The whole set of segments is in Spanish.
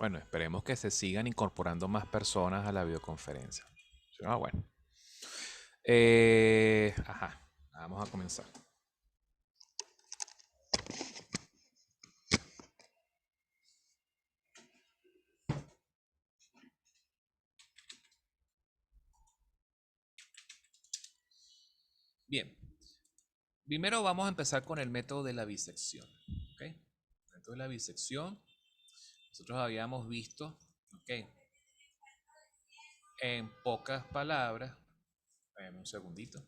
Bueno, esperemos que se sigan incorporando más personas a la videoconferencia. Si no, bueno. Ajá, vamos a comenzar. Bien, primero vamos a empezar con el método de la bisección. ¿Ok? El método de la bisección, nosotros habíamos visto, ¿ok? En pocas palabras, un segundito.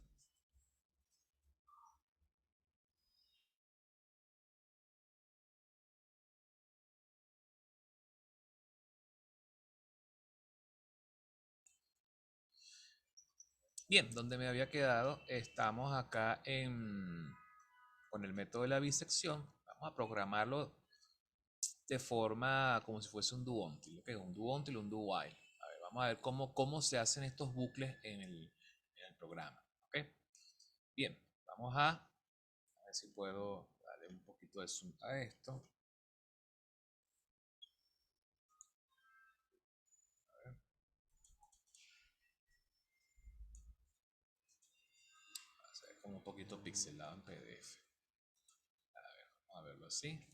Bien, donde me había quedado, estamos acá con el método de la bisección. Vamos a programarlo de forma como si fuese un do until, ¿ok? Un do until, un do while. A ver, vamos a ver cómo se hacen estos bucles en el programa, ¿ok? Bien, vamos a ver si puedo darle un poquito de zoom a esto. Va a ser como un poquito pixelado en PDF. Vamos a verlo así.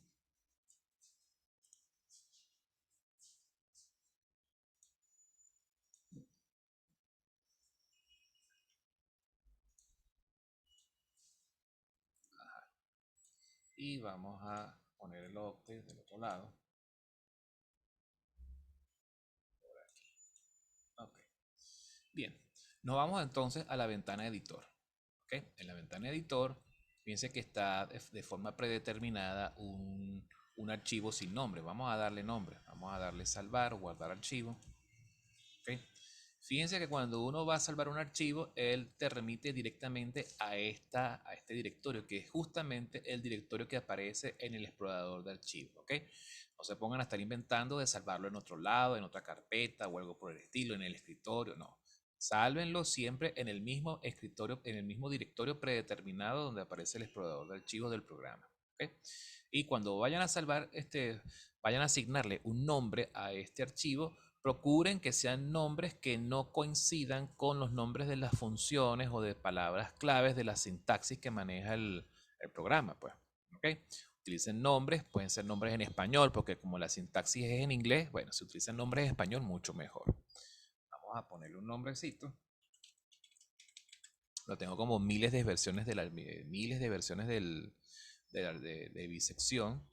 Y vamos a poner el update del otro lado. Ok. Bien, nos vamos entonces a la ventana editor. ¿Ok? En la ventana editor, fíjense que está de forma predeterminada un archivo sin nombre. Vamos a darle nombre. Vamos a darle salvar o guardar archivo. ¿Ok? Fíjense que cuando uno va a salvar un archivo, él te remite directamente a este directorio, que es justamente el directorio que aparece en el explorador de archivos. ¿Ok? No se pongan a estar inventando de salvarlo en otro lado, en otra carpeta o algo por el estilo, en el escritorio. No. Sálvenlo siempre en el mismo escritorio, en el mismo directorio predeterminado donde aparece el explorador de archivos del programa. ¿Ok? Y cuando vayan a salvar, vayan a asignarle un nombre a este archivo, procuren que sean nombres que no coincidan con los nombres de las funciones o de palabras claves de la sintaxis que maneja el programa, pues. ¿Ok? Utilicen nombres, pueden ser nombres en español, porque como la sintaxis es en inglés, bueno, si utilizan nombres en español, mucho mejor. Vamos a ponerle un nombrecito. Lo tengo como miles de versiones de bisección.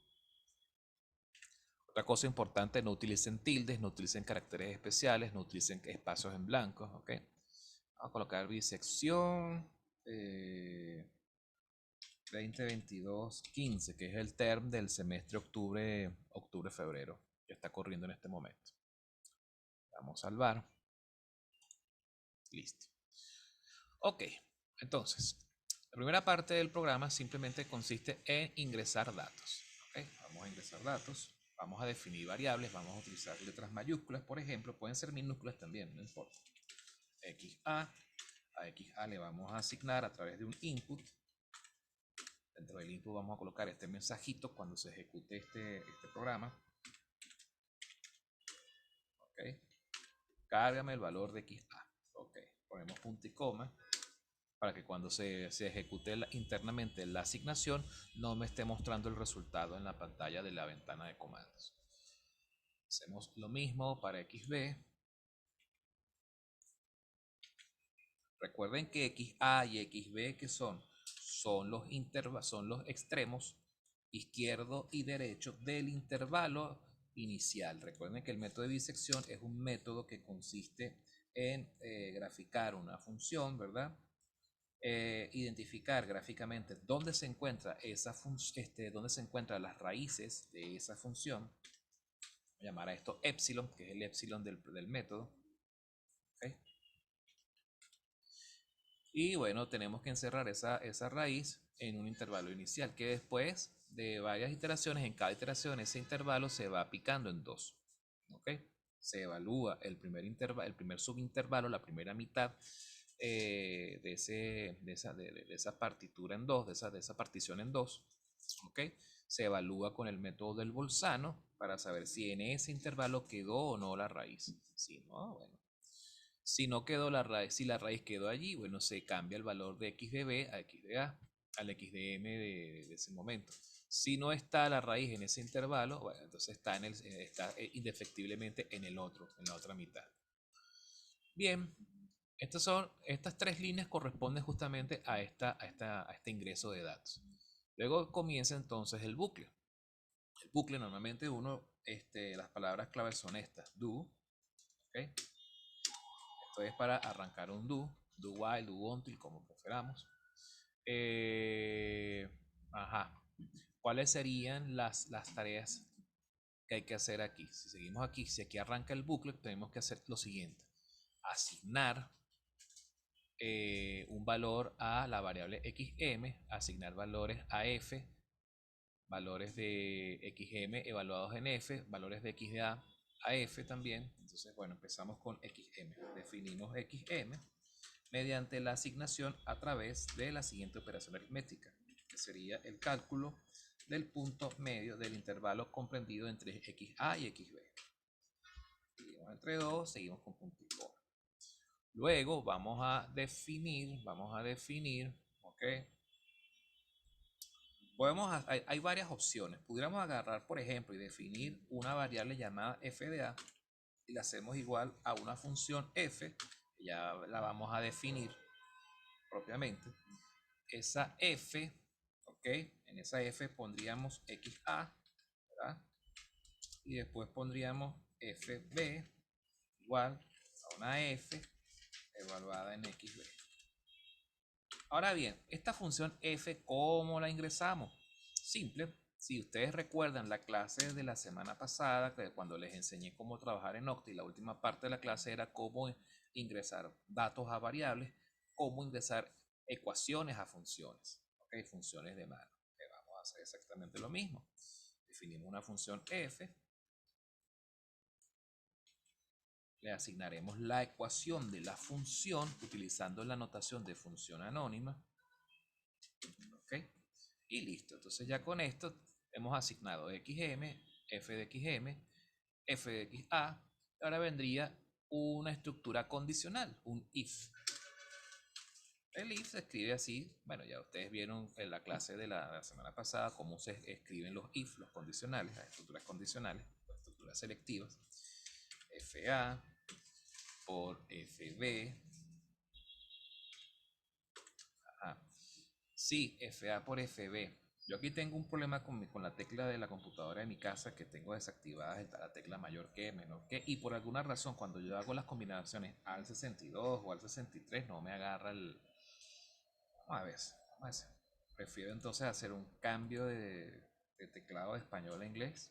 Otra cosa importante, no utilicen tildes, no utilicen caracteres especiales, no utilicen espacios en blanco, ¿ok? Vamos a colocar bisección 2022-15, que es el term del semestre octubre-febrero, que está corriendo en este momento. Vamos a salvar. Listo. Ok, entonces, la primera parte del programa simplemente consiste en ingresar datos. ¿Ok? Vamos a ingresar datos, vamos a definir variables, vamos a utilizar letras mayúsculas, por ejemplo, pueden ser minúsculas también, no importa. A XA le vamos a asignar a través de un input. Dentro del input vamos a colocar este mensajito cuando se ejecute este programa. ¿Ok? Cárgame el valor de XA. Ok, ponemos punto y coma para que cuando se ejecute internamente la asignación no me esté mostrando el resultado en la pantalla de la ventana de comandos. Hacemos lo mismo para XB. Recuerden que XA y XB que son los extremos izquierdo y derecho del intervalo inicial. Recuerden que el método de bisección es un método que consiste en graficar una función, ¿verdad? Identificar gráficamente dónde se encuentra dónde se encuentran las raíces de esa función. Voy a llamar a esto epsilon, que es el epsilon del método. ¿Okay? Y bueno, tenemos que encerrar esa raíz en un intervalo inicial, que después de varias iteraciones, en cada iteración ese intervalo se va picando en dos. ¿Okay? Se evalúa el primer subintervalo, la primera mitad de esa partitura en dos, de esa partición en dos. ¿Ok? Se evalúa con el método del Bolzano para saber si en ese intervalo quedó o no la raíz. Si no, bueno. Si no quedó la raíz, si la raíz quedó allí, bueno, se cambia el valor de x de b a x de a, al x de m de ese momento. Si no está la raíz en ese intervalo, bueno, entonces está indefectiblemente en el otro, en la otra mitad. Bien, estas tres líneas corresponden justamente a este ingreso de datos. Luego comienza entonces el bucle. El bucle normalmente las palabras claves son estas, do, ¿okay? Esto es para arrancar un do while, do until, como preferamos. Ajá. ¿Cuáles serían las tareas que hay que hacer aquí? Si seguimos aquí, si aquí arranca el bucle, tenemos que hacer lo siguiente. Asignar un valor a la variable xm, asignar valores a f, valores de xm evaluados en f, valores de x de a f también. Entonces, bueno, empezamos con xm. Definimos xm mediante la asignación a través de la siguiente operación aritmética, que sería el cálculo del punto medio del intervalo comprendido entre xa y xb. Dividimos entre 2, seguimos con punto y coma. Luego vamos a definir, ¿ok? Hay varias opciones. Pudiéramos agarrar, por ejemplo, y definir una variable llamada f de a y la hacemos igual a una función f, ya la vamos a definir propiamente. Esa f, ¿ok? En esa f pondríamos xa, ¿verdad? Y después pondríamos fb igual a una f evaluada en xb. Ahora bien, esta función f, ¿cómo la ingresamos? Simple. Si ustedes recuerdan la clase de la semana pasada, que cuando les enseñé cómo trabajar en Octave, la última parte de la clase era cómo ingresar datos a variables, cómo ingresar ecuaciones a funciones, ¿ok? Funciones de mano. Vamos a hacer exactamente lo mismo. Definimos una función f, le asignaremos la ecuación de la función utilizando la notación de función anónima, ¿ok? Y listo. Entonces ya con esto hemos asignado xm, f de xm, f de xa. Ahora vendría una estructura condicional, un if. El if se escribe así. Bueno, ya ustedes vieron en la clase de la semana pasada cómo se escriben los if, los condicionales, las estructuras condicionales, las estructuras selectivas. fa por fb. Ajá. Sí, fa por fb. Yo aquí tengo un problema con la tecla de la computadora de mi casa, que tengo desactivada la tecla mayor que, menor que, y por alguna razón cuando yo hago las combinaciones al 62 o al 63 no me agarra el... Vamos a ver, vamos a ver. Prefiero entonces hacer un cambio de teclado de español a inglés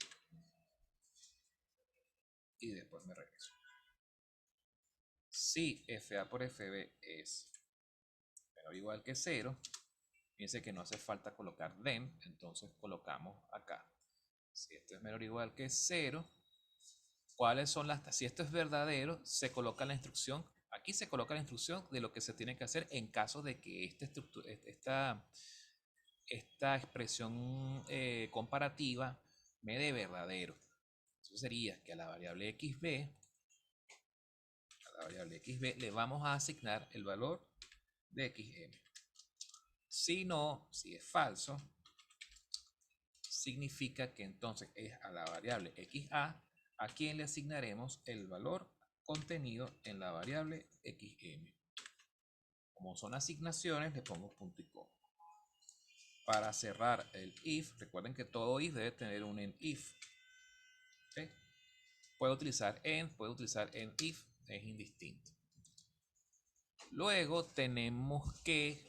y después me regreso. Si fa por fb es menor o igual que 0, fíjense que no hace falta colocar then, entonces colocamos acá. Si esto es menor o igual que 0, ¿cuáles son si esto es verdadero, se coloca la instrucción, aquí se coloca la instrucción de lo que se tiene que hacer en caso de que esta expresión comparativa me dé verdadero. Eso sería que a la variable xb, le vamos a asignar el valor de xm. Si no, si es falso, significa que entonces es a la variable xa a quien le asignaremos el valor contenido en la variable xm. Como son asignaciones, le pongo punto y coma. Para cerrar el if, recuerden que todo if debe tener un end if. ¿Okay? Puede utilizar end, puede utilizar end if, es indistinto. Luego tenemos que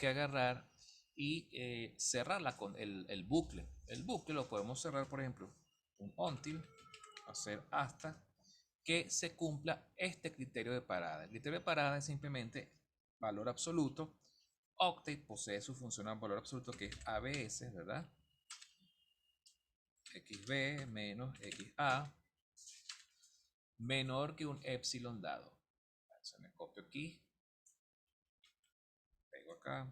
agarrar y cerrar el bucle. El bucle lo podemos cerrar, por ejemplo, un until, hacer hasta que se cumpla este criterio de parada. El criterio de parada es simplemente valor absoluto. Octave posee su función a valor absoluto, que es ABS, ¿verdad? XB menos XA menor que un epsilon dado. Se me copio aquí, pego acá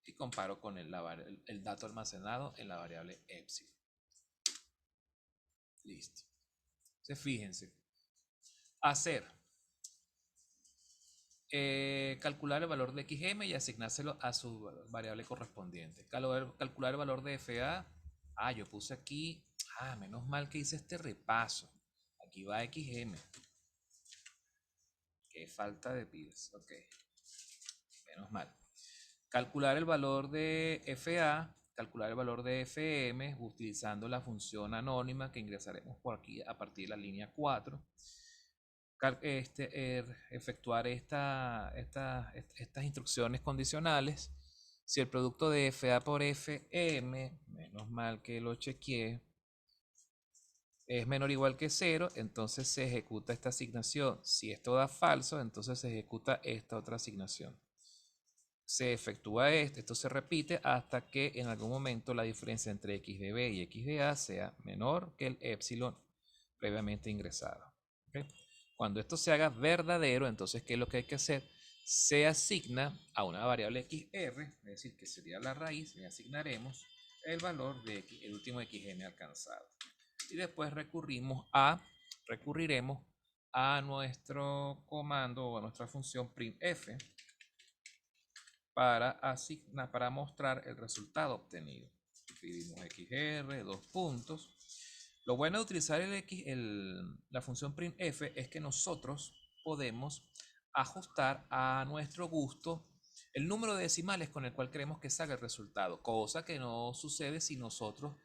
y comparo con el dato almacenado en la variable epsilon. Listo. Entonces fíjense, hacer calcular el valor de xm y asignárselo a su variable correspondiente. Calcular el valor de fa. Yo puse aquí, menos mal que hice este repaso. Aquí va xm. Qué falta de pilas. Ok, menos mal. Calcular el valor de fa, calcular el valor de fm utilizando la función anónima que ingresaremos por aquí a partir de la línea 4. Efectuar estas instrucciones condicionales. Si el producto de fa por fm, menos mal que lo chequeé, es menor o igual que 0, entonces se ejecuta esta asignación. Si esto da falso, entonces se ejecuta esta otra asignación. Se efectúa esto se repite hasta que en algún momento la diferencia entre x de b y x de a sea menor que el epsilon previamente ingresado. ¿Okay? Cuando esto se haga verdadero, entonces, ¿qué es lo que hay que hacer? Se asigna a una variable xr, es decir, que sería la raíz, le asignaremos el valor de el último xm alcanzado. Y después recurriremos a nuestro comando o a nuestra función printf para mostrar el resultado obtenido. Escribimos xr, dos puntos. Lo bueno de utilizar la función printf es que nosotros podemos ajustar a nuestro gusto el número de decimales con el cual queremos que salga el resultado, cosa que no sucede si nosotros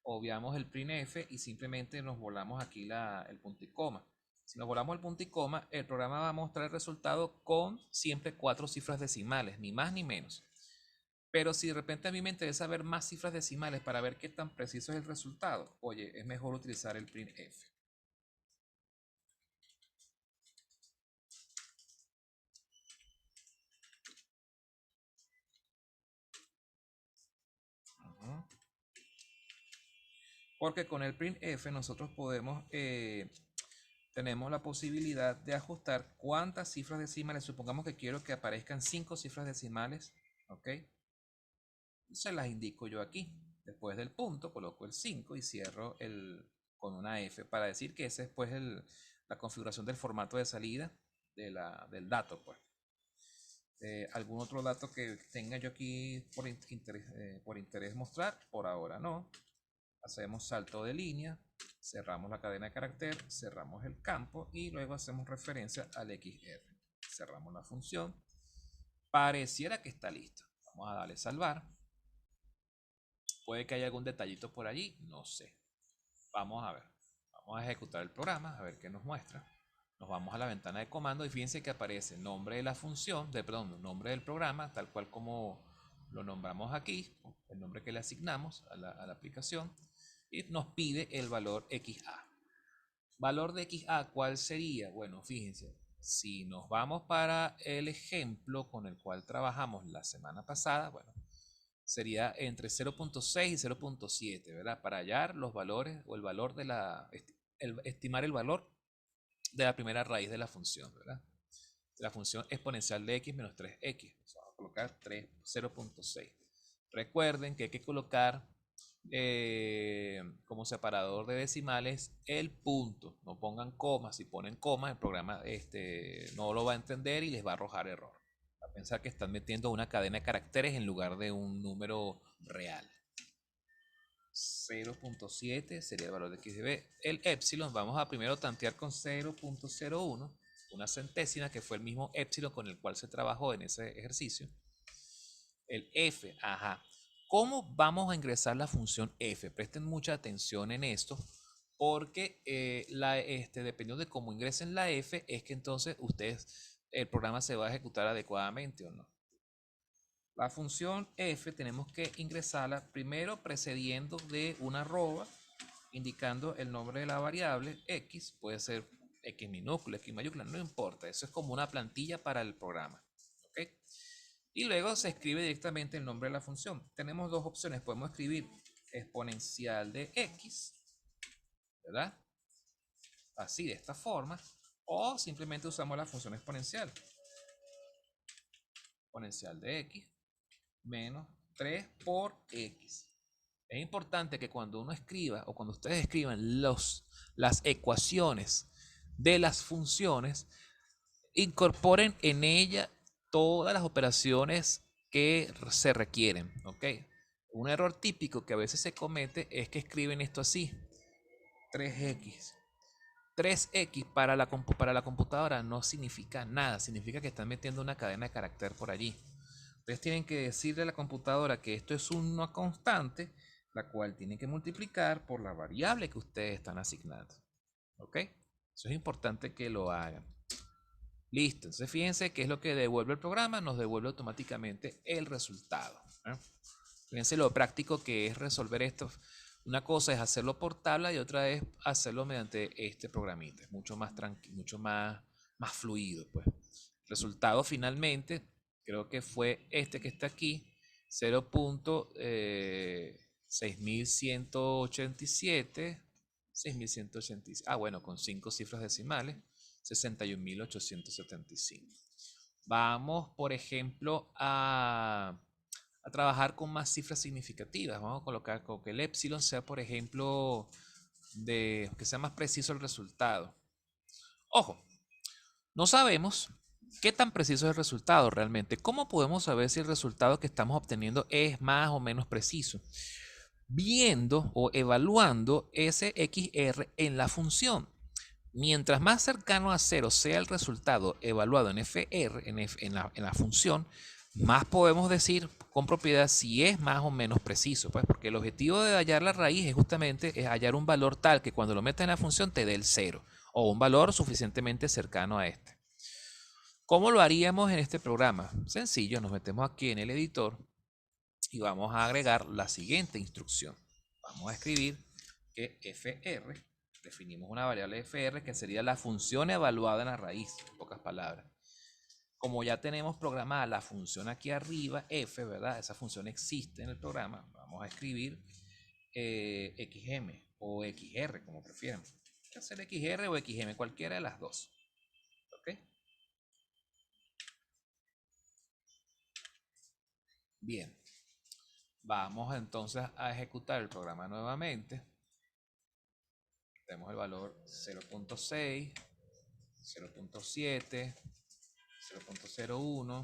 obviamos el printf y simplemente nos volamos aquí el punto y coma. Si nos volamos el punto y coma, el programa va a mostrar el resultado con siempre 4 cifras decimales, ni más ni menos. Pero si de repente a mí me interesa ver más cifras decimales para ver qué tan preciso es el resultado, oye, es mejor utilizar el printf. Porque con el printf nosotros tenemos la posibilidad de ajustar cuántas cifras decimales. Supongamos que quiero que aparezcan 5 cifras decimales, ¿ok? Se las indico yo aquí. Después del punto coloco el 5 y cierro con una F para decir que esa es pues la configuración del formato de salida del dato, pues. ¿Algún otro dato que tenga yo aquí por interés mostrar? Por ahora no. Hacemos salto de línea, cerramos la cadena de carácter, cerramos el campo y luego hacemos referencia al XR. Cerramos la función. Pareciera que está listo. Vamos a darle salvar. Puede que haya algún detallito por allí, no sé. Vamos a ver. Vamos a ejecutar el programa, a ver qué nos muestra. Nos vamos a la ventana de comando y fíjense que aparece el nombre de la función, nombre del programa, tal cual como lo nombramos aquí, el nombre que le asignamos a la aplicación, y nos pide el valor XA. Valor de XA, ¿cuál sería? Bueno, fíjense, si nos vamos para el ejemplo con el cual trabajamos la semana pasada, bueno, sería entre 0.6 y 0.7, ¿verdad? Para hallar los valores o el valor estimar el valor de la primera raíz de la función, ¿verdad? La función exponencial de x menos 3x. Vamos a colocar 0.6. Recuerden que hay que colocar como separador de decimales el punto. No pongan comas. Si ponen comas, el programa no lo va a entender y les va a arrojar error. Va a pensar que están metiendo una cadena de caracteres en lugar de un número real. 0.7 sería el valor de x de b. El epsilon vamos a primero tantear con 0.01, una centésima, que fue el mismo epsilon con el cual se trabajó en ese ejercicio. El f, ¿Cómo vamos a ingresar la función f? Presten mucha atención en esto, porque dependiendo de cómo ingresen la f, es que entonces el programa se va a ejecutar adecuadamente o no. La función f tenemos que ingresarla primero precediendo de una arroba indicando el nombre de la variable x, puede ser x minúscula, x mayúscula, no importa, eso es como una plantilla para el programa. ¿Okay? Y luego se escribe directamente el nombre de la función. Tenemos dos opciones, podemos escribir exponencial de x, ¿verdad? Así, de esta forma, o simplemente usamos la función exponencial. Exponencial de x menos 3 por X. Es importante que cuando uno escriba o cuando ustedes escriban las ecuaciones de las funciones, incorporen en ella todas las operaciones que se requieren. ¿Ok? Un error típico que a veces se comete es que escriben esto así: 3x. 3x para la computadora no significa nada, significa que están metiendo una cadena de carácter por allí. Ustedes tienen que decirle a la computadora que esto es una constante, la cual tienen que multiplicar por la variable que ustedes están asignando. ¿Ok? Eso es importante que lo hagan. Listo, entonces fíjense qué es lo que devuelve el programa, nos devuelve automáticamente el resultado. Fíjense lo práctico que es resolver esto. Una cosa es hacerlo por tabla y otra es hacerlo mediante este programita. Es mucho más tranquilo, mucho más fluido, pues. Resultado finalmente, creo que fue este que está aquí, 0.6187, 6187, bueno, con 5 cifras decimales, 61.875. Vamos, por ejemplo, a trabajar con más cifras significativas. Vamos a colocar con que el epsilon sea, por ejemplo, que sea más preciso el resultado. Ojo, no sabemos qué tan preciso es el resultado realmente. ¿Cómo podemos saber si el resultado que estamos obteniendo es más o menos preciso? Viendo o evaluando ese XR en la función. Mientras más cercano a 0 sea el resultado evaluado en FR, en la función, más podemos decir con propiedad si es más o menos preciso. Pues, porque el objetivo de hallar la raíz es justamente hallar un valor tal que cuando lo metas en la función te dé el 0 o un valor suficientemente cercano a este. ¿Cómo lo haríamos en este programa? Sencillo, nos metemos aquí en el editor y vamos a agregar la siguiente instrucción. Vamos a escribir que fr, definimos una variable fr que sería la función evaluada en la raíz, en pocas palabras. Como ya tenemos programada la función aquí arriba, f, ¿verdad? Esa función existe en el programa. Vamos a escribir xm o xr, como prefieran. Hay que hacer xr o xm, cualquiera de las dos. ¿Ok? Bien. Vamos entonces a ejecutar el programa nuevamente. Tenemos el valor 0.6, 0.7, 0.01,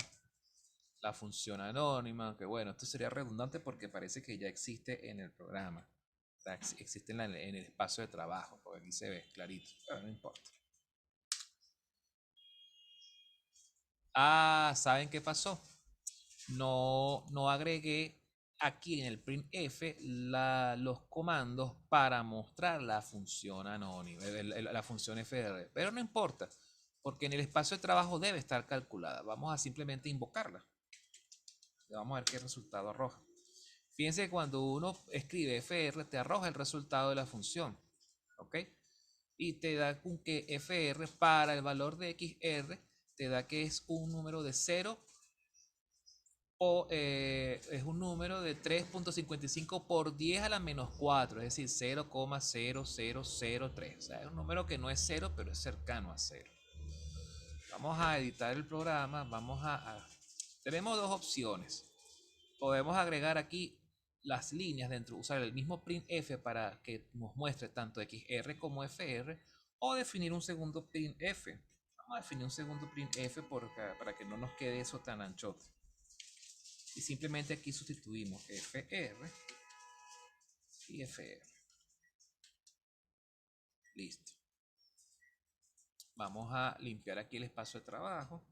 la función anónima, que bueno, esto sería redundante porque parece que ya existe en el programa. Existe en el espacio de trabajo, porque aquí se ve clarito, pero no importa. ¿Saben qué pasó? No agregué aquí en el printf los comandos para mostrar la función anónima, la función fr, pero no importa, porque en el espacio de trabajo debe estar calculada. Vamos a simplemente invocarla. Vamos a ver qué resultado arroja. Fíjense que cuando uno escribe fr te arroja el resultado de la función, ¿ok? Y te da con que fr para el valor de xr te da que es un número de 0 o es un número de 3.55 por 10 a la menos 4, es decir, 0,0003. O sea, es un número que no es 0, pero es cercano a 0. Vamos a editar el programa. Tenemos dos opciones. Podemos agregar aquí las líneas dentro, usar el mismo printf para que nos muestre tanto xr como fr, o definir un segundo printf. Vamos a definir un segundo printf para que no nos quede eso tan anchote. Y simplemente aquí sustituimos fr y fr. Listo. Vamos a limpiar aquí el espacio de trabajo.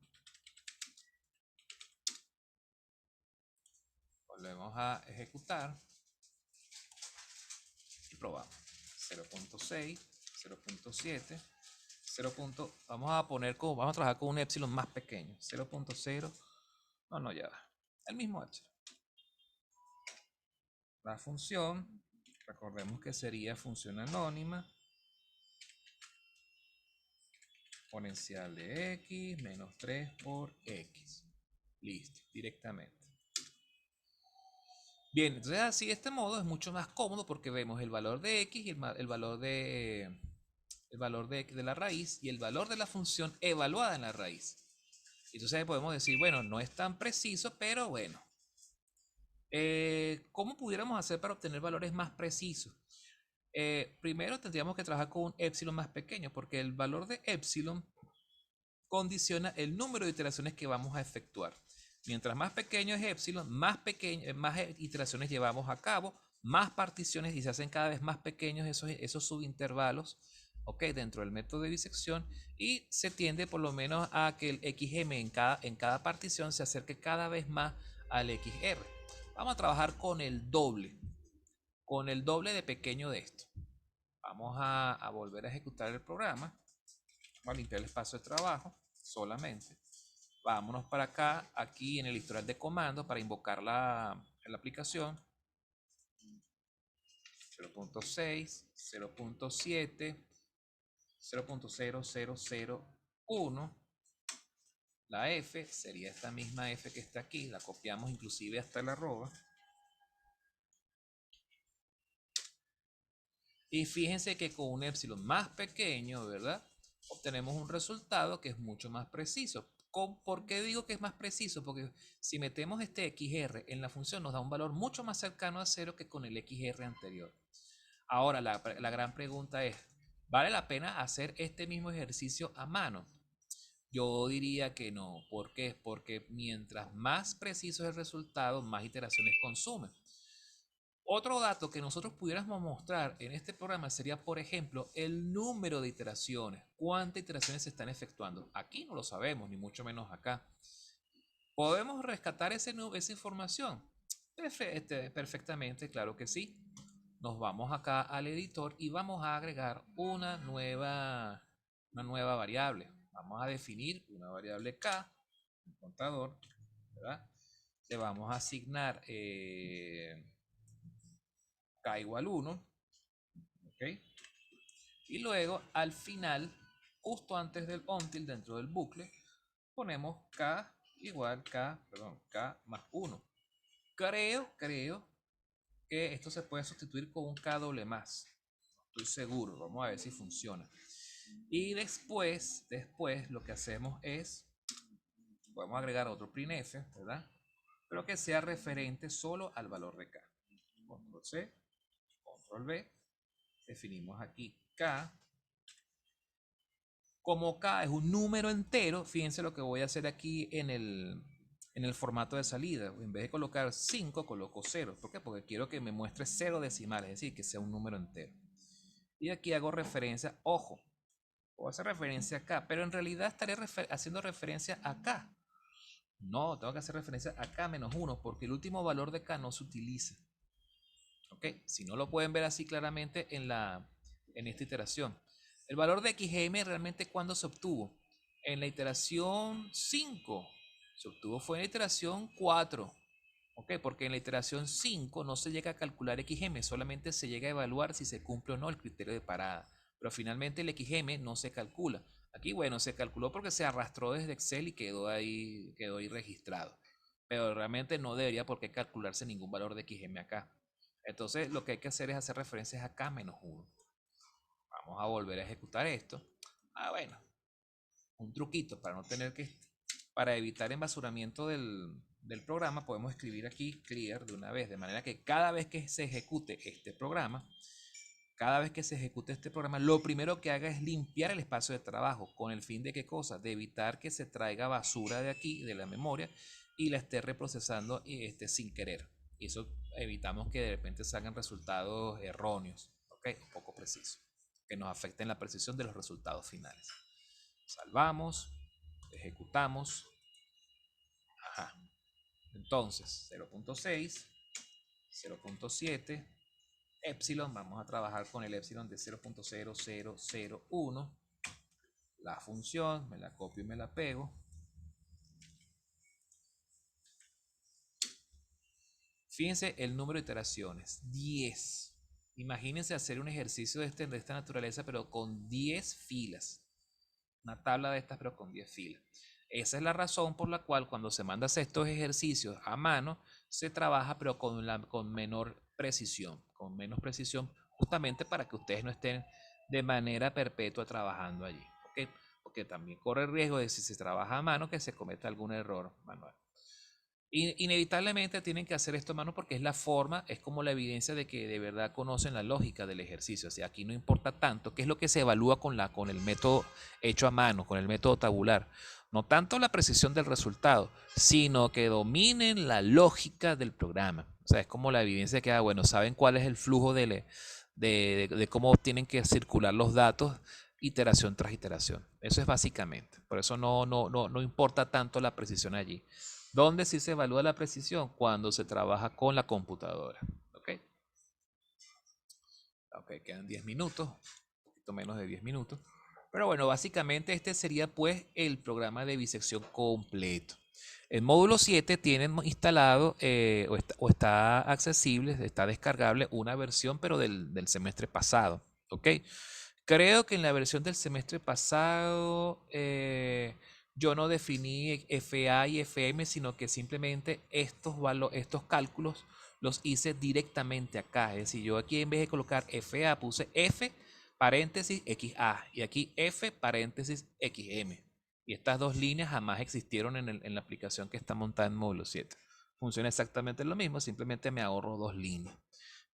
Volvemos a ejecutar y probamos. 0.6, 0.7, 0. Vamos a trabajar con un epsilon más pequeño. 0.0. No, ya va. El mismo epsilon. La función, recordemos que sería función anónima, exponencial de x menos 3 por x. Listo, directamente. Bien, entonces así de este modo es mucho más cómodo porque vemos el valor de x y el valor de la raíz y el valor de la función evaluada en la raíz. Entonces podemos decir, bueno, no es tan preciso, pero bueno, ¿Cómo pudiéramos hacer para obtener valores más precisos? Primero tendríamos que trabajar con un epsilon más pequeño, porque el valor de epsilon condiciona el número de iteraciones que vamos a efectuar. Mientras más pequeño es epsilon, más iteraciones llevamos a cabo, más particiones y se hacen cada vez más pequeños esos subintervalos, ¿ok? Dentro del método de bisección, y se tiende por lo menos a que el XM en cada partición se acerque cada vez más al XR. Vamos a trabajar con el doble de pequeño de esto. Vamos a volver a ejecutar el programa. Vamos a limpiar el espacio de trabajo solamente. Vámonos para acá, aquí en el historial de comandos para invocar la aplicación. 0.6, 0.7, 0.0001. La F sería esta misma F que está aquí, la copiamos inclusive hasta el arroba. Y fíjense que con un epsilon más pequeño, ¿verdad? Obtenemos un resultado que es mucho más preciso. ¿Por qué digo que es más preciso? Porque si metemos este XR en la función nos da un valor mucho más cercano a 0 que con el XR anterior. Ahora la gran pregunta es, ¿vale la pena hacer este mismo ejercicio a mano? Yo diría que no. ¿Por qué? Porque mientras más preciso es el resultado, más iteraciones consume. Otro dato que nosotros pudiéramos mostrar en este programa sería, por ejemplo, el número de iteraciones. ¿Cuántas iteraciones se están efectuando? Aquí no lo sabemos, ni mucho menos acá. ¿Podemos rescatar esa información? Perfectamente, claro que sí. Nos vamos acá al editor y vamos a agregar una nueva variable. Vamos a definir una variable k, un contador, ¿verdad? Le vamos a asignar k igual 1, ¿ok? Y luego al final, justo antes del until dentro del bucle, ponemos k igual k más 1. Creo que esto se puede sustituir con un k doble más. Estoy seguro, vamos a ver si funciona. Y después lo que hacemos es, podemos agregar otro printf, ¿verdad? Pero que sea referente solo al valor de k. Control C, control V, definimos aquí k. Como k es un número entero, fíjense lo que voy a hacer aquí en el formato de salida. En vez de colocar 5, coloco 0. ¿Por qué? Porque quiero que me muestre 0 decimales, es decir, que sea un número entero. Y aquí hago referencia, ojo, puedo hacer referencia acá, pero en realidad estaré haciendo referencia a k. No, tengo que hacer referencia a k menos 1 porque el último valor de k no se utiliza. ¿Ok? Si no lo pueden ver así claramente en esta iteración. El valor de XM realmente ¿cuándo se obtuvo? En la iteración 5. Se obtuvo fue en la iteración 4. ¿Ok? Porque en la iteración 5 no se llega a calcular XM, solamente se llega a evaluar si se cumple o no el criterio de parada. Pero finalmente el XM no se calcula. Aquí, bueno, se calculó porque se arrastró desde Excel y quedó ahí registrado. Pero realmente no debería por qué calcularse ningún valor de XM acá. Entonces lo que hay que hacer es hacer referencias a K menos 1. Vamos a volver a ejecutar esto. Bueno, un truquito para no tener que, para evitar embasuramiento del programa, podemos escribir aquí clear de una vez, de manera que cada vez que se ejecute este programa, lo primero que haga es limpiar el espacio de trabajo, con el fin de qué cosa, de evitar que se traiga basura de aquí, de la memoria, y la esté reprocesando sin querer. Y eso evitamos que de repente salgan resultados erróneos, ¿ok? Poco precisos, que nos afecten la precisión de los resultados finales. Salvamos, ejecutamos. Ajá. Entonces, 0.6, 0.7, epsilon, vamos a trabajar con el epsilon de 0.0001. La función, me la copio y me la pego. Fíjense el número de iteraciones, 10. Imagínense hacer un ejercicio de esta naturaleza, pero con 10 filas. Una tabla de estas, pero con 10 filas. Esa es la razón por la cual cuando se manda a hacer estos ejercicios a mano, se trabaja, pero con menor precisión, con menos precisión, justamente para que ustedes no estén de manera perpetua trabajando allí. ¿Ok? Porque también corre el riesgo de si se trabaja a mano que se cometa algún error manual. Inevitablemente tienen que hacer esto, hermano, porque es la forma, es como la evidencia de que de verdad conocen la lógica del ejercicio. O sea, aquí no importa tanto qué es lo que se evalúa con el método hecho a mano, con el método tabular. No tanto la precisión del resultado, sino que dominen la lógica del programa. O sea, es como la evidencia de que, bueno, saben cuál es el flujo de cómo tienen que circular los datos iteración tras iteración. Eso es básicamente. Por eso no importa tanto la precisión allí. ¿Dónde sí se evalúa la precisión? Cuando se trabaja con la computadora. ¿Ok? Ok, quedan 10 minutos, un poquito menos de 10 minutos. Pero bueno, básicamente este sería pues el programa de bisección completo. El módulo 7 tienen instalado o está accesible, está descargable una versión, pero del semestre pasado. ¿Ok? Creo que en la versión del semestre pasado yo no definí FA y FM, sino que simplemente estos cálculos los hice directamente acá. Es decir, yo aquí en vez de colocar FA puse F paréntesis XA y aquí F paréntesis XM. Y estas dos líneas jamás existieron en la aplicación que está montada en módulo 7. Funciona exactamente lo mismo, simplemente me ahorro dos líneas.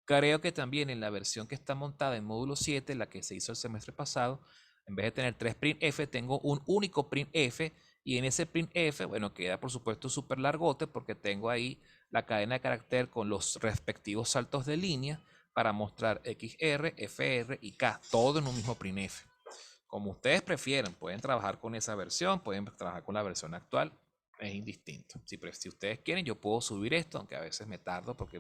Creo que también en la versión que está montada en módulo 7, la que se hizo el semestre pasado, en vez de tener 3 printf, tengo un único printf y en ese printf, bueno, queda por supuesto súper largote porque tengo ahí la cadena de carácter con los respectivos saltos de línea para mostrar XR, FR y K, todo en un mismo printf. Como ustedes prefieran, pueden trabajar con esa versión, pueden trabajar con la versión actual, es indistinto. Si ustedes quieren, yo puedo subir esto, aunque a veces me tardo porque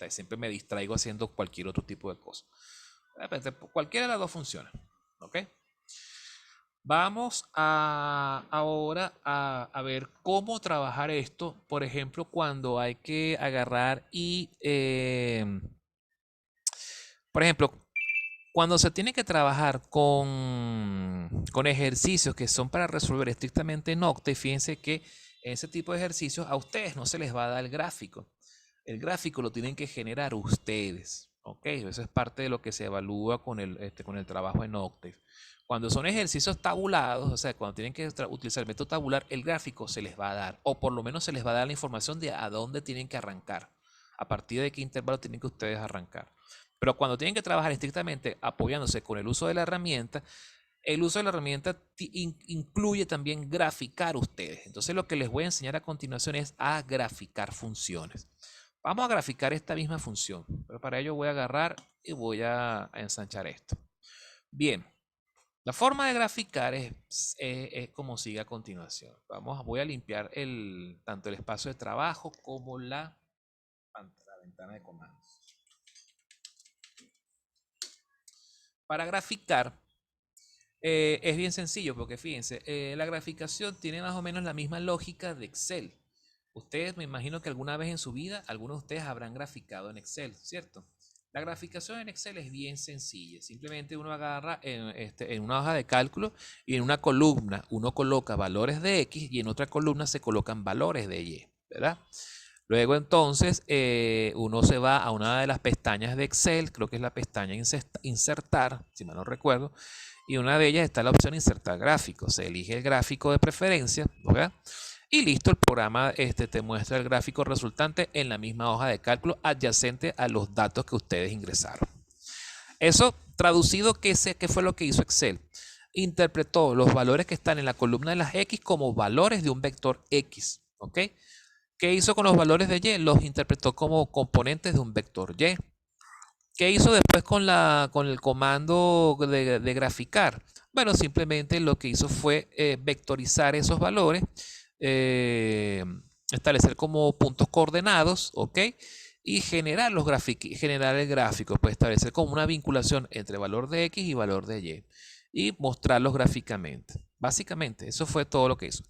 siempre me distraigo haciendo cualquier otro tipo de cosa. Cualquiera de las dos funciona. ¿Ok? Vamos ahora a ver cómo trabajar esto. Por ejemplo, cuando hay que agarrar y, por ejemplo, cuando se tiene que trabajar con ejercicios que son para resolver estrictamente en Octave, fíjense que en ese tipo de ejercicios a ustedes no se les va a dar el gráfico. El gráfico lo tienen que generar ustedes. ¿Ok? Eso es parte de lo que se evalúa con el trabajo en Octave. Cuando son ejercicios tabulados, o sea, cuando tienen que utilizar el método tabular, el gráfico se les va a dar, o por lo menos se les va a dar la información de a dónde tienen que arrancar, a partir de qué intervalo tienen que ustedes arrancar. Pero cuando tienen que trabajar estrictamente apoyándose con el uso de la herramienta, el uso de la herramienta incluye también graficar ustedes. Entonces lo que les voy a enseñar a continuación es a graficar funciones. Vamos a graficar esta misma función, pero para ello voy a agarrar y voy a ensanchar esto. Bien, la forma de graficar es como sigue a continuación. Voy a limpiar tanto el espacio de trabajo como la ventana de comandos. Para graficar es bien sencillo porque fíjense, la graficación tiene más o menos la misma lógica de Excel. Ustedes me imagino que alguna vez en su vida, algunos de ustedes habrán graficado en Excel, ¿cierto? La graficación en Excel es bien sencilla. Simplemente uno agarra en una hoja de cálculo y en una columna uno coloca valores de X y en otra columna se colocan valores de Y, ¿verdad? Luego entonces uno se va a una de las pestañas de Excel, creo que es la pestaña insertar, si mal no recuerdo, y una de ellas está la opción insertar gráfico. Se elige el gráfico de preferencia, ¿verdad? Y listo, el programa te muestra el gráfico resultante en la misma hoja de cálculo adyacente a los datos que ustedes ingresaron. Eso traducido, ¿qué fue lo que hizo Excel? Interpretó los valores que están en la columna de las X como valores de un vector X, ¿ok? ¿Qué hizo con los valores de Y? Los interpretó como componentes de un vector Y. ¿Qué hizo después con el comando de graficar? Bueno, simplemente lo que hizo fue vectorizar esos valores, establecer como puntos coordenados, ¿ok? Y generar el gráfico, pues establecer como una vinculación entre valor de X y valor de Y y mostrarlos gráficamente. Básicamente, eso fue todo lo que hizo.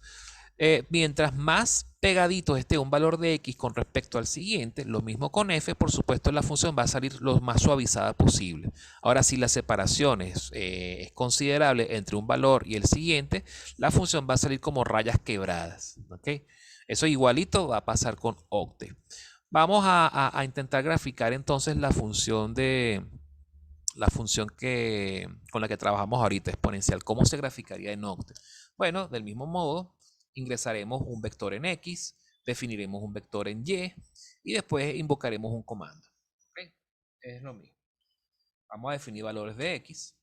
Mientras más pegadito esté un valor de X con respecto al siguiente, lo mismo con F, por supuesto la función va a salir lo más suavizada posible. Ahora, si la separación es considerable entre un valor y el siguiente, la función va a salir como rayas quebradas. ¿Okay? Eso igualito va a pasar con Octave. Vamos a intentar graficar entonces la función con la que trabajamos ahorita, exponencial. ¿Cómo se graficaría en Octave? Bueno, del mismo modo, ingresaremos un vector en X, definiremos un vector en Y y después invocaremos un comando. ¿Okay? Es lo mismo. Vamos a definir valores de X.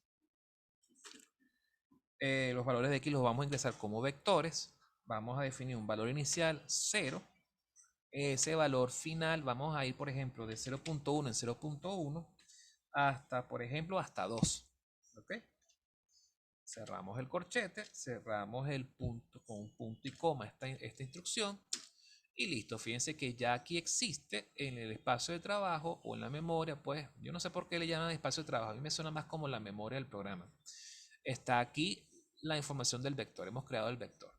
Los valores de X los vamos a ingresar como vectores. Vamos a definir un valor inicial 0. Ese valor final vamos a ir, por ejemplo, de 0.1 en 0.1 hasta, por ejemplo, hasta 2. ¿Ok? Cerramos el corchete, cerramos el punto con un punto y coma esta instrucción y listo. Fíjense que ya aquí existe en el espacio de trabajo o en la memoria, pues yo no sé por qué le llaman espacio de trabajo, a mí me suena más como la memoria del programa. Está aquí la información del vector, hemos creado el vector.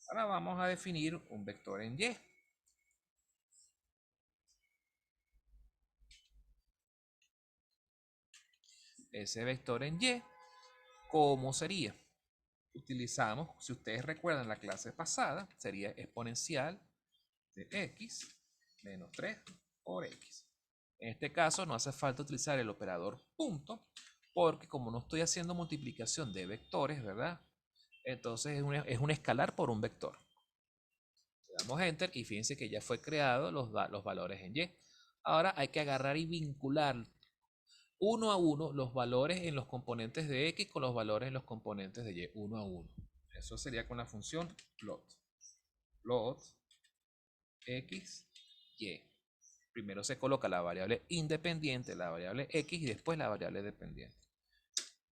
Ahora vamos a definir un vector en Y. Ese vector en Y, ¿cómo sería? Utilizamos, si ustedes recuerdan la clase pasada, sería exponencial de X menos 3 por X. En este caso no hace falta utilizar el operador punto, porque como no estoy haciendo multiplicación de vectores, ¿verdad? Entonces es un escalar por un vector. Le damos enter y fíjense que ya fue creado los valores en Y. Ahora hay que agarrar y vincular uno a uno los valores en los componentes de X con los valores en los componentes de Y, uno a uno. Eso sería con la función plot. Plot X, Y. Primero se coloca la variable independiente, la variable X y después la variable dependiente.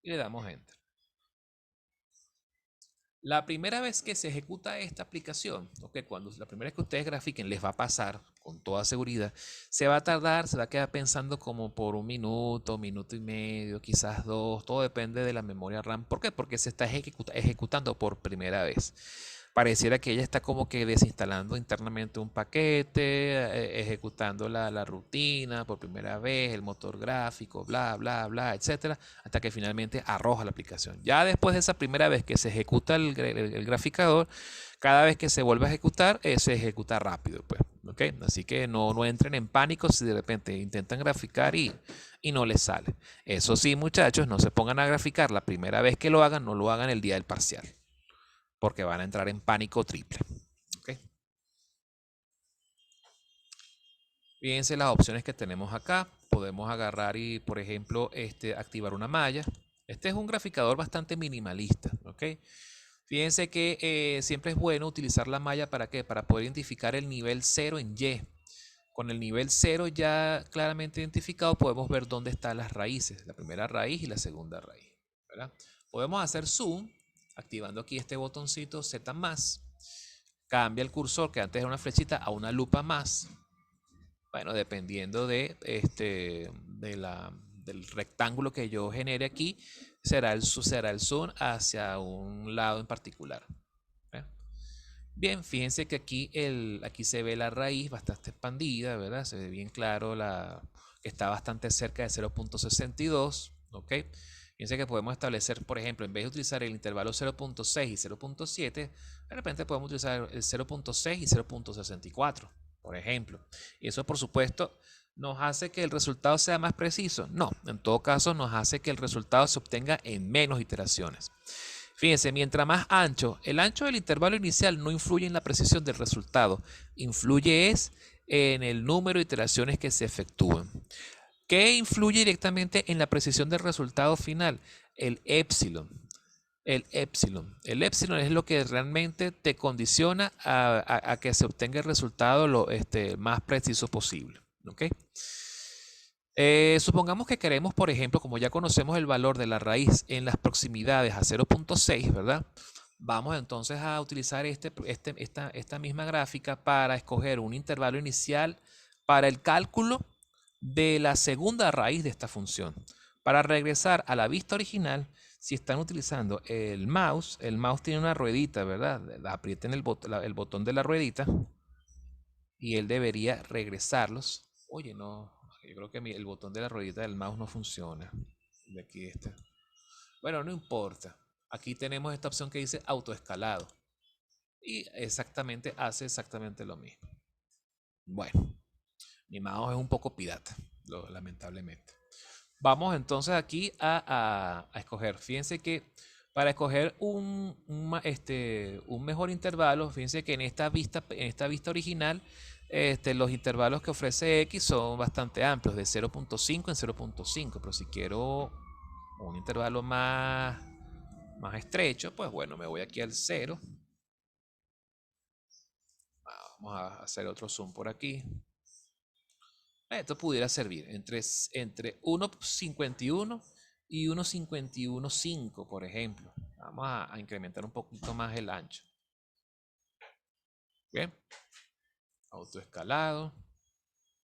Y le damos enter. La primera vez que se ejecuta esta aplicación, cuando la primera vez que ustedes grafiquen les va a pasar con toda seguridad, se va a tardar, se va a quedar pensando como por un minuto, minuto y medio, quizás dos, todo depende de la memoria RAM. ¿Por qué? Porque se está ejecutando por primera vez. Pareciera que ella está como que desinstalando internamente un paquete, ejecutando la rutina por primera vez, el motor gráfico, bla, bla, bla, etcétera, hasta que finalmente arroja la aplicación. Ya después de esa primera vez que se ejecuta el graficador, cada vez que se vuelve a ejecutar, se ejecuta rápido, pues. ¿Okay? Así que no entren en pánico si de repente intentan graficar y no les sale. Eso sí, muchachos, no se pongan a graficar la primera vez que lo hagan, no lo hagan el día del parcial, porque van a entrar en pánico triple. ¿Okay? Fíjense las opciones que tenemos acá. Podemos agarrar y, por ejemplo, activar una malla. Este es un graficador bastante minimalista. ¿Okay? Fíjense que siempre es bueno utilizar la malla ¿para qué? Para poder identificar el nivel 0 en Y. Con el nivel 0 ya claramente identificado, podemos ver dónde están las raíces, la primera raíz y la segunda raíz. ¿Verdad? Podemos hacer zoom activando aquí este botoncito Z+. Cambia el cursor, que antes era una flechita, a una lupa más. Bueno, dependiendo del rectángulo que yo genere aquí, será el zoom hacia un lado en particular. Bien, fíjense que aquí se ve la raíz bastante expandida, ¿verdad? Se ve bien claro que está bastante cerca de 0.62, ¿ok? Fíjense que podemos establecer, por ejemplo, en vez de utilizar el intervalo 0.6 y 0.7, de repente podemos utilizar el 0.6 y 0.64, por ejemplo. Y eso, por supuesto, ¿nos hace que el resultado sea más preciso? No, en todo caso nos hace que el resultado se obtenga en menos iteraciones. Fíjense, mientras más ancho, el ancho del intervalo inicial no influye en la precisión del resultado, influye es en el número de iteraciones que se efectúan. ¿Qué influye directamente en la precisión del resultado final? El épsilon. El épsilon. El épsilon es lo que realmente te condiciona a que se obtenga el resultado lo más preciso posible. ¿Okay? Supongamos que queremos, por ejemplo, como ya conocemos el valor de la raíz en las proximidades a 0.6, ¿verdad? Vamos entonces a utilizar esta misma gráfica para escoger un intervalo inicial para el cálculo de la segunda raíz de esta función. Para regresar a la vista original, si están utilizando el mouse tiene una ruedita, ¿verdad? Aprieten el botón de la ruedita y él debería regresarlos. Oye, no, yo creo que el botón de la ruedita del mouse no funciona. De aquí está. Bueno, no importa. Aquí tenemos esta opción que dice autoescalado. Y hace exactamente lo mismo. Bueno, mi mouse es un poco pirata, lamentablemente. Vamos entonces aquí a escoger. Fíjense que Para escoger un mejor intervalo, fíjense que en esta vista original, los intervalos que ofrece X son bastante amplios, de 0.5 en 0.5, pero si quiero un intervalo más estrecho, pues bueno, me voy aquí al 0. Vamos a hacer otro zoom por aquí. Esto pudiera servir entre 1.51 y 1.51.5, por ejemplo. Vamos a incrementar un poquito más el ancho. Bien. Autoescalado.